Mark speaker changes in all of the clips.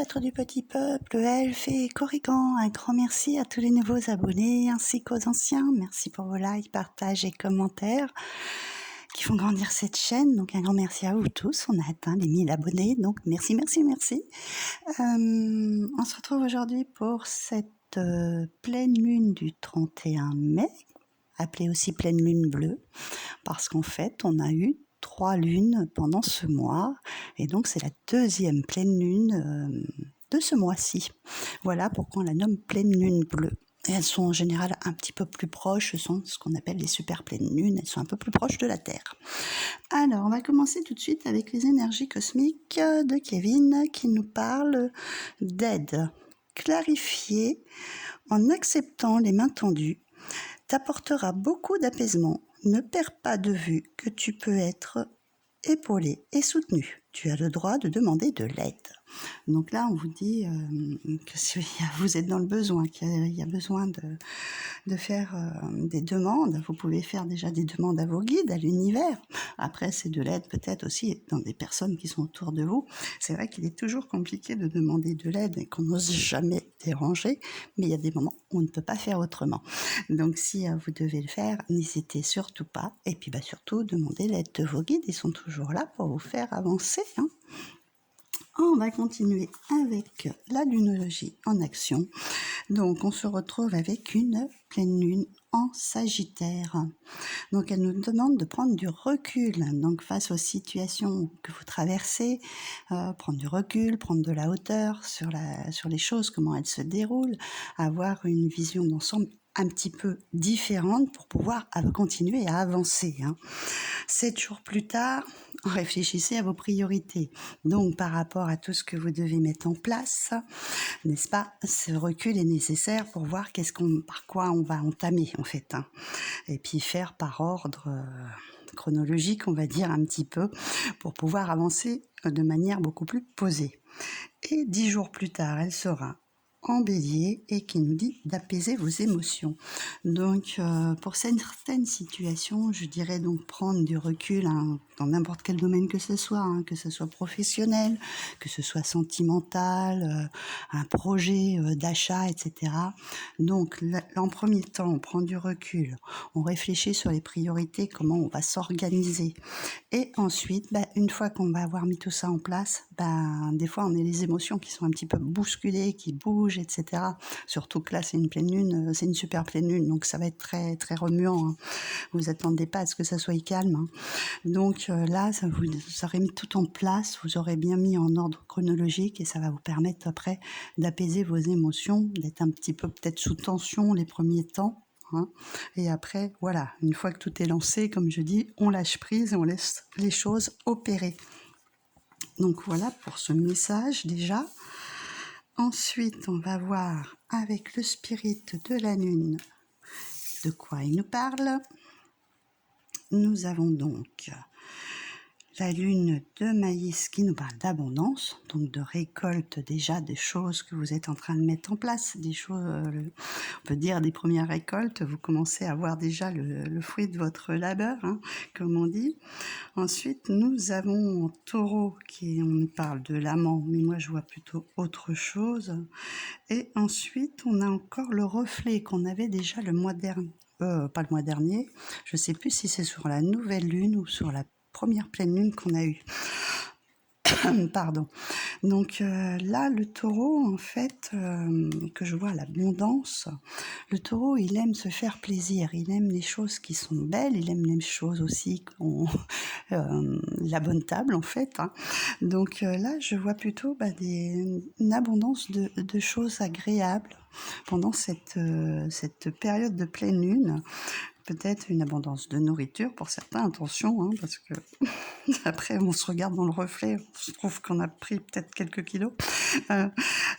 Speaker 1: être du petit peuple, elfes et corrigans, un grand merci à tous les nouveaux abonnés ainsi qu'aux anciens. Merci pour vos likes, partages et commentaires qui font grandir cette chaîne. Donc un grand merci à vous tous. On a atteint les 1000 abonnés, donc merci, merci, merci. On se retrouve aujourd'hui pour cette pleine lune du 31 mai, appelée aussi pleine lune bleue, parce qu'en fait, on a eu 3 lunes pendant ce mois, et donc c'est la deuxième pleine lune de ce mois-ci. Voilà pourquoi on la nomme pleine lune bleue. Et elles sont en général un petit peu plus proches, ce sont ce qu'on appelle les super pleines lunes, elles sont un peu plus proches de la Terre. Alors, on va commencer tout de suite avec les énergies cosmiques de Kevin qui nous parle d'aide. Clarifier en acceptant les mains tendues t'apportera beaucoup d'apaisement. Ne perds pas de vue que tu peux être épaulé et soutenu. Tu as le droit de demander de l'aide. Donc là, on vous dit que si vous êtes dans le besoin, qu'il y a besoin de faire des demandes. Vous pouvez faire déjà des demandes à vos guides, à l'univers. Après, c'est de l'aide peut-être aussi dans des personnes qui sont autour de vous. C'est vrai qu'il est toujours compliqué de demander de l'aide et qu'on n'ose jamais déranger, mais il y a des moments où on ne peut pas faire autrement. Donc si vous devez le faire, n'hésitez surtout pas. Et puis surtout, demandez l'aide de vos guides. Ils sont toujours là pour vous faire avancer. On va continuer avec la lunologie en action. Donc, on se retrouve avec une pleine lune en Sagittaire. Donc, elle nous demande de prendre du recul. Donc, face aux situations que vous traversez, prendre du recul, prendre de la hauteur sur les choses, comment elles se déroulent, avoir une vision d'ensemble un petit peu différente pour pouvoir continuer à avancer. 7 jours plus tard, réfléchissez à vos priorités. Donc, par rapport à tout ce que vous devez mettre en place, n'est-ce pas, ce recul est nécessaire pour voir par quoi on va entamer, en fait. Et puis, faire par ordre chronologique, on va dire un petit peu, pour pouvoir avancer de manière beaucoup plus posée. Et 10 jours plus tard, elle sera en bélier et qui nous dit d'apaiser vos émotions. Donc pour certaines situations, je dirais donc prendre du recul dans n'importe quel domaine que ce soit professionnel, que ce soit sentimental, un projet d'achat, etc. Donc en premier temps, on prend du recul, on réfléchit sur les priorités, comment on va s'organiser. Et ensuite, une fois qu'on va avoir mis tout ça en place, des fois on a les émotions qui sont un petit peu bousculées, qui bougent, etc. Surtout que là, c'est une pleine lune, c'est une super pleine lune, donc ça va être très, très remuant. Vous attendez pas à ce que ça soit calme. Donc là, vous aurez mis tout en place, vous aurez bien mis en ordre chronologique et ça va vous permettre après d'apaiser vos émotions, d'être un petit peu peut-être sous tension les premiers temps. Et après, voilà, une fois que tout est lancé, comme je dis, on lâche prise et on laisse les choses opérer. Donc voilà pour ce message déjà. Ensuite, on va voir avec le spirit de la lune de quoi il nous parle. Nous avons donc la lune de maïs qui nous parle d'abondance, donc de récolte déjà des choses que vous êtes en train de mettre en place, des choses, on peut dire des premières récoltes, vous commencez à voir déjà le fruit de votre labeur, comme on dit. Ensuite, nous avons Taureau on nous parle de l'amant, mais moi je vois plutôt autre chose. Et ensuite, on a encore le reflet qu'on avait déjà le mois dernier. Pas le mois dernier, je ne sais plus si c'est sur la nouvelle lune ou sur la première pleine lune qu'on a eue. Pardon. Donc là, le taureau, en fait, que je vois l'abondance, le taureau, il aime se faire plaisir, il aime les choses qui sont belles, il aime les choses aussi qui ont la bonne table, en fait. Donc là, je vois plutôt une abondance de choses agréables pendant cette période de pleine lune. Peut-être une abondance de nourriture pour certains, attention, parce que après on se regarde dans le reflet, on se trouve qu'on a pris peut-être quelques kilos.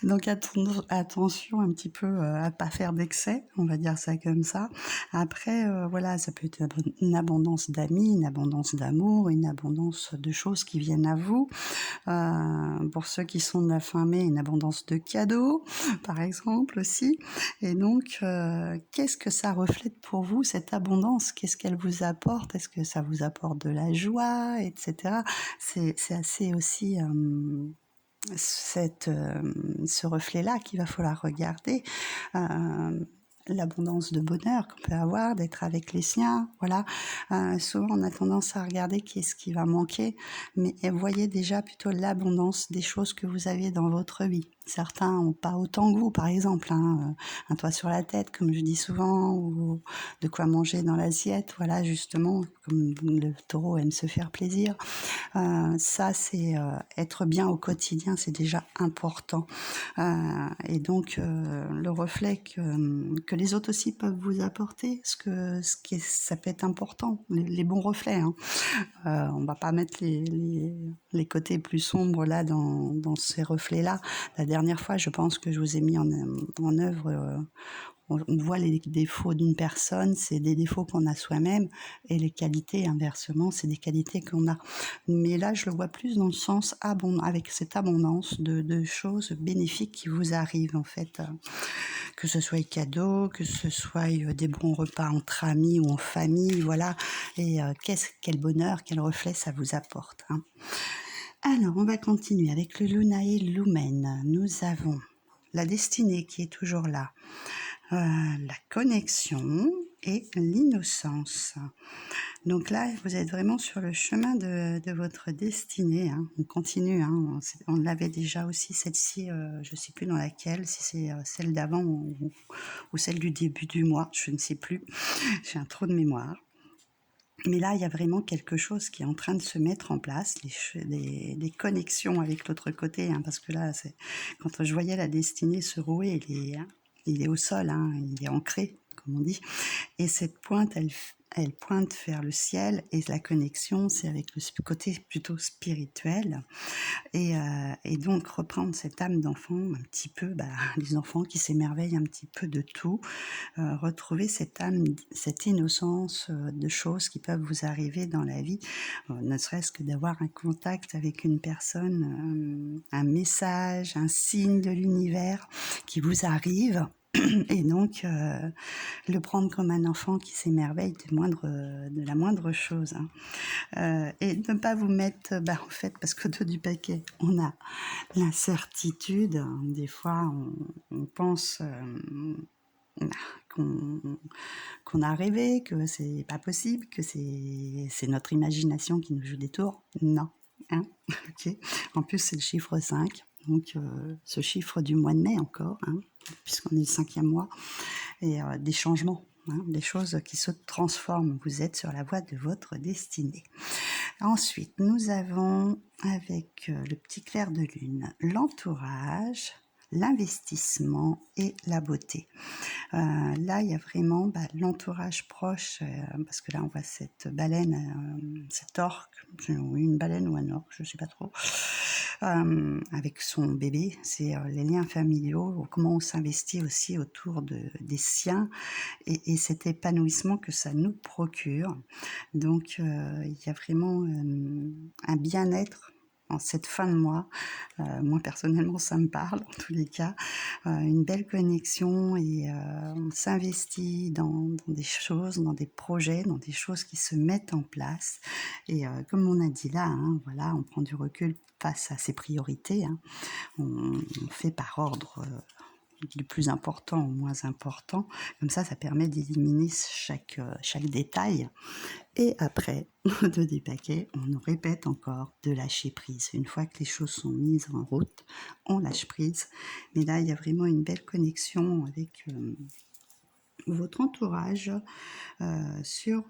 Speaker 1: Donc attention un petit peu à pas faire d'excès, on va dire ça comme ça. Après, voilà, ça peut être une abondance d'amis, une abondance d'amour, une abondance de choses qui viennent à vous. Pour ceux qui sont de la fin mai, une abondance de cadeaux, par exemple aussi. Et donc, qu'est-ce que ça reflète pour vous, cette abondance? Qu'est-ce qu'elle vous apporte? Est-ce que ça vous apporte de la joie, etc. C'est assez aussi ce reflet-là qu'il va falloir regarder. L'abondance de bonheur qu'on peut avoir, d'être avec les siens, voilà. Souvent, on a tendance à regarder qu'est-ce qui va manquer, mais voyez déjà plutôt l'abondance des choses que vous avez dans votre vie. Certains n'ont pas autant que vous, par exemple, un toit sur la tête, comme je dis souvent, ou de quoi manger dans l'assiette, voilà, justement, comme le taureau aime se faire plaisir. Ça, c'est être bien au quotidien, c'est déjà important. Et donc, le reflet que les autres aussi peuvent vous apporter, ça peut être important, les bons reflets. Hein. On va pas mettre les côtés plus sombres là dans ces reflets-là. La dernière fois, je pense que je vous ai mis en œuvre. On voit les défauts d'une personne, c'est des défauts qu'on a soi-même, et les qualités, inversement, c'est des qualités qu'on a. Mais là, je le vois plus dans le sens avec cette abondance de choses bénéfiques qui vous arrivent, en fait. Que ce soit des cadeaux, que ce soit des bons repas entre amis ou en famille, voilà. Et quel bonheur, quel reflet ça vous apporte. Hein. Alors, on va continuer avec le Lunae Lumen. Nous avons la destinée qui est toujours là. La connexion et l'innocence. Donc là, vous êtes vraiment sur le chemin de votre destinée. Hein. On continue. Hein. On l'avait déjà aussi, celle-ci, je ne sais plus dans laquelle, si c'est celle d'avant ou celle du début du mois, je ne sais plus. J'ai un trou de mémoire. Mais là, il y a vraiment quelque chose qui est en train de se mettre en place, des connexions avec l'autre côté, hein, parce que là, quand je voyais la destinée se rouer, il est au sol, hein, il est ancré, comme on dit, et cette pointe, elle pointe vers le ciel, et la connexion, c'est avec le côté plutôt spirituel, et donc reprendre cette âme d'enfant, un petit peu, les enfants qui s'émerveillent un petit peu de tout, retrouver cette âme, cette innocence de choses qui peuvent vous arriver dans la vie, ne serait-ce que d'avoir un contact avec une personne, un message, un signe de l'univers qui vous arrive. Et donc, le prendre comme un enfant qui s'émerveille de la moindre chose. Hein. Et ne pas vous mettre, en fait, parce qu'au dos du paquet, on a l'incertitude. Des fois, on pense qu'on a rêvé, que c'est pas possible, que c'est notre imagination qui nous joue des tours. Non. Hein. Okay. En plus, c'est le chiffre 5. Donc, ce chiffre du mois de mai encore, hein, puisqu'on est le 5e mois, et des changements, hein, des choses qui se transforment. Vous êtes sur la voie de votre destinée. Ensuite, nous avons, avec le petit clair de lune, l'entourage, l'investissement et la beauté. Là, il y a vraiment l'entourage proche, parce que là, on voit cette baleine, cet orque, une baleine ou un orque, je ne sais pas trop, avec son bébé. C'est les liens familiaux, comment on s'investit aussi autour des siens, et cet épanouissement que ça nous procure. Donc, il y a vraiment un bien-être en cette fin de mois. Moi, personnellement, ça me parle, en tous les cas. Une belle connexion, et on s'investit dans des choses, dans des projets, dans des choses qui se mettent en place. Et comme on a dit là, hein, voilà, on prend du recul face à ses priorités. Hein. On fait par ordre du plus important au moins important. Comme ça permet d'éliminer chaque détail. Et après, de des paquets, on nous répète encore de lâcher prise. Une fois que les choses sont mises en route, on lâche prise. Mais là, il y a vraiment une belle connexion avec votre entourage sur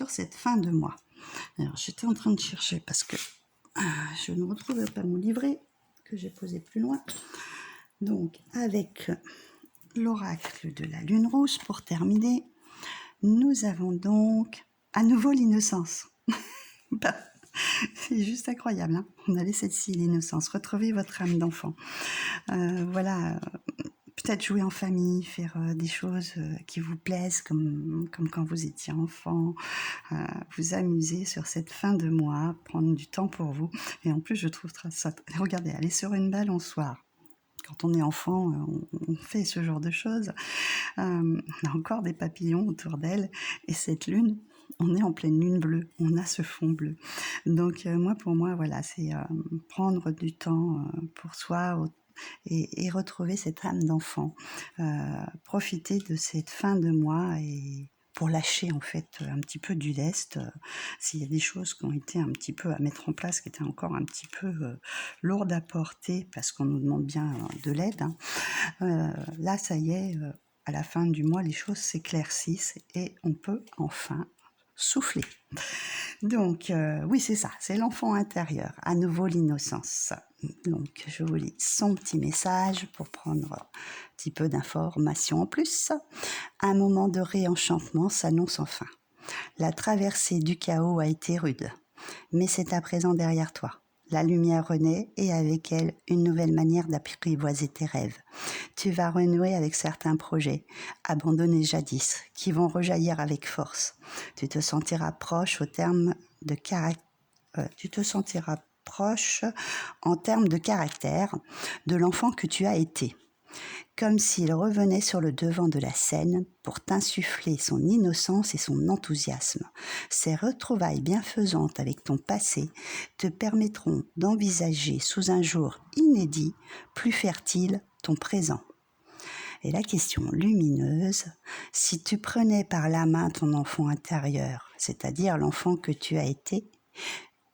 Speaker 1: cette fin de mois. Alors, j'étais en train de chercher parce que je ne retrouvais pas mon livret que j'ai posé plus loin. Donc, avec l'oracle de la lune rouge, pour terminer, nous avons donc à nouveau l'innocence. C'est juste incroyable. Hein. On avait celle-ci, l'innocence. Retrouvez votre âme d'enfant. Voilà. Peut-être jouer en famille, faire des choses qui vous plaisent, comme quand vous étiez enfant, vous amuser sur cette fin de mois, prendre du temps pour vous. Et en plus, je trouve ça... Regardez, aller sur une balle en soir. Quand on est enfant, on fait ce genre de choses. On a encore des papillons autour d'elle, et cette lune, on est en pleine lune bleue, on a ce fond bleu. Donc pour moi, voilà, c'est prendre du temps pour soi et retrouver cette âme d'enfant. Profiter de cette fin de mois et pour lâcher en fait un petit peu du lest. S'il y a des choses qui ont été un petit peu à mettre en place, qui étaient encore un petit peu lourdes à porter parce qu'on nous demande bien de l'aide, hein. Là, ça y est, à la fin du mois, les choses s'éclaircissent et on peut enfin souffler. Donc, oui, c'est ça, c'est l'enfant intérieur, à nouveau l'innocence. Donc, je vous lis son petit message pour prendre un petit peu d'informations en plus. Un moment de réenchantement s'annonce enfin. La traversée du chaos a été rude, mais c'est à présent derrière toi. La lumière renaît et avec elle une nouvelle manière d'apprivoiser tes rêves. Tu vas renouer avec certains projets, abandonnés jadis, qui vont rejaillir avec force. Tu te sentiras proche en termes de caractère de l'enfant que tu as été. Comme s'il revenait sur le devant de la scène pour t'insuffler son innocence et son enthousiasme. Ces retrouvailles bienfaisantes avec ton passé te permettront d'envisager sous un jour inédit, plus fertile, ton présent. Et la question lumineuse, si tu prenais par la main ton enfant intérieur, c'est-à-dire l'enfant que tu as été,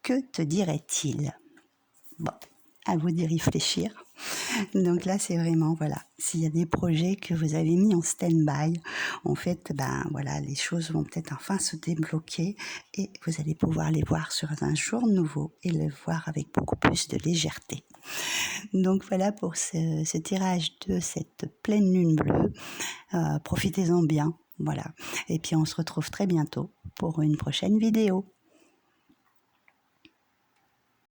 Speaker 1: que te dirait-il ? Bon, à vous d'y réfléchir. Donc là, c'est vraiment, voilà, s'il y a des projets que vous avez mis en stand-by, en fait, voilà, les choses vont peut-être enfin se débloquer et vous allez pouvoir les voir sur un jour nouveau et les voir avec beaucoup plus de légèreté. Donc voilà pour ce tirage de cette pleine lune bleue. Profitez-en bien, voilà. Et puis on se retrouve très bientôt pour une prochaine vidéo.